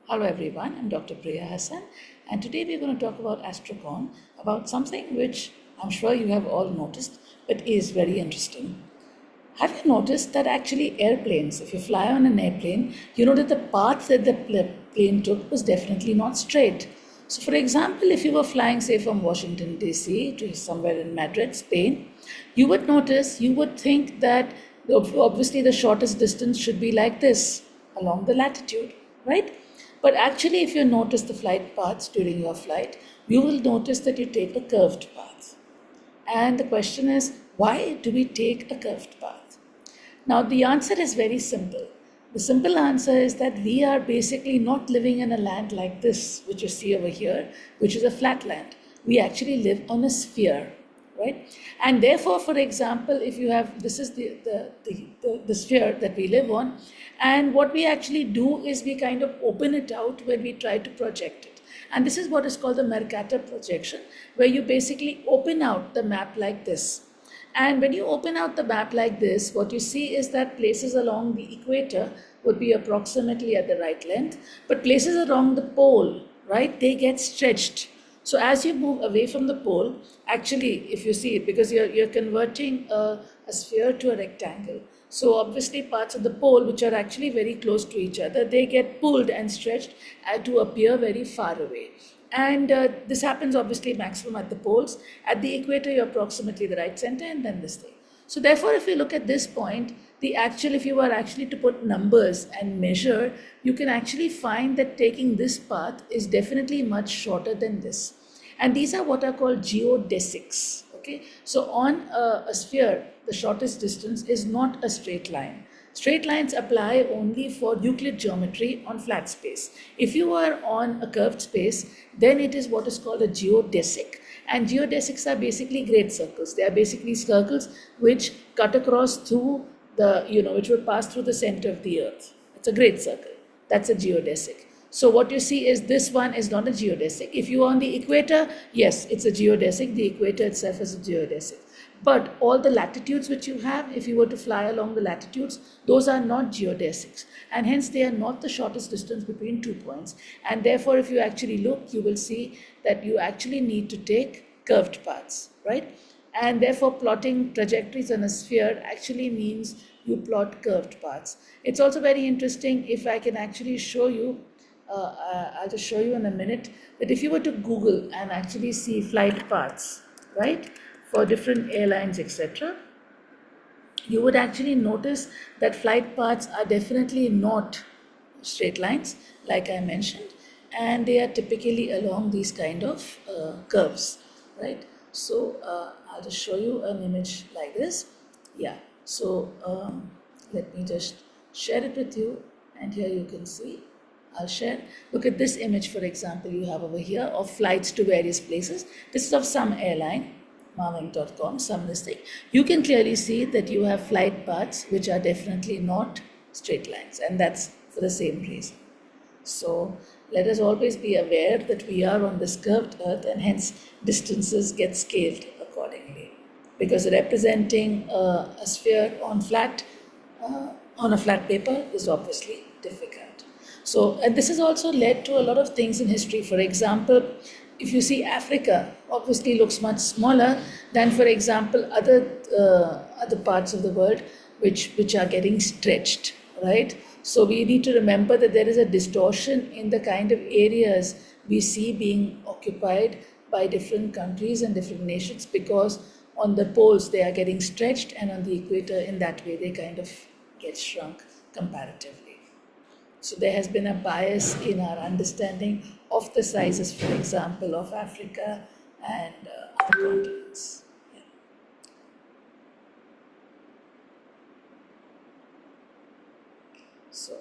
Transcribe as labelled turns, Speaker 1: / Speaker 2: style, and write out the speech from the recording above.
Speaker 1: Hello everyone, I'm Dr. Priya Hassan, and today we're going to talk about AstroCon, about something which I'm sure you have all noticed but is very interesting. Have you noticed that actually airplanes, if you fly on an airplane, you know that the path that the plane took was definitely not straight. So, for example, if you were flying, say, from Washington DC to somewhere in Madrid, Spain, you would think that obviously the shortest distance should be like this along the latitude, right? But actually, if you notice the flight paths during your flight, you will notice that you take a curved path. And the question is, why do we take a curved path? Now, the answer is very simple. The simple answer is that we are basically not living in a land like this, which you see over here, which is a flat land. We actually live on a sphere, right? And therefore, for example, if you have this is the sphere that we live on, and what we actually do is we kind of open it out when we try to project it. And this is what is called the Mercator projection, where you basically open out the map like this. And when you open out the map like this, what you see is that places along the equator would be approximately at the right length, but places along the pole, right, they get stretched. So as you move away from the pole, actually, if you see it, because you're converting a sphere to a rectangle, so obviously parts of the pole which are actually very close to each other, they get pulled and stretched to appear very far away. And this happens obviously maximum at the poles. At the equator, you're approximately the right center, and then this thing. So therefore, if you look at this point, if you were actually to put numbers and measure, you can actually find that taking this path is definitely much shorter than this. And these are what are called geodesics. Okay, so on a sphere, the shortest distance is not a straight line. Straight lines apply only for Euclid geometry on flat space. If you are on a curved space, then it is what is called a geodesic. And geodesics are basically great circles. They are basically circles which cut across through which would pass through the center of the earth. It's a great circle. That's a geodesic. So what you see is this one is not a geodesic. If you are on the equator, yes, it's a geodesic. The equator itself is a geodesic. But all the latitudes which you have, if you were to fly along the latitudes, those are not geodesics. And hence they are not the shortest distance between 2 points. And therefore, if you actually look, you will see that you actually need to take curved paths, right? And therefore, plotting trajectories on a sphere actually means you plot curved paths. It's also very interesting if I can actually show you, I'll just show you in a minute, that if you were to Google and actually see flight paths, right, for different airlines, etc., you would actually notice that flight paths are definitely not straight lines, like I mentioned, and they are typically along these kind of curves, right? So I'll just show you an image like this. Yeah, so let me just share it with you, and here you can see. I'll share. Look at this image, for example, you have over here of flights to various places. This is of some airline, marving.com, some listing. You can clearly see that you have flight paths which are definitely not straight lines, and that's for the same reason. So let us always be aware that we are on this curved earth, and hence distances get scaled accordingly, because representing a sphere on a flat paper is obviously difficult. So, and this has also led to a lot of things in history. For example, if you see, Africa obviously looks much smaller than, for example, other parts of the world which are getting stretched, right? So we need to remember that there is a distortion in the kind of areas we see being occupied by different countries and different nations, because on the poles they are getting stretched, and on the equator in that way they kind of get shrunk comparatively. So there has been a bias in our understanding of the sizes, for example, of Africa and other continents. Yeah. So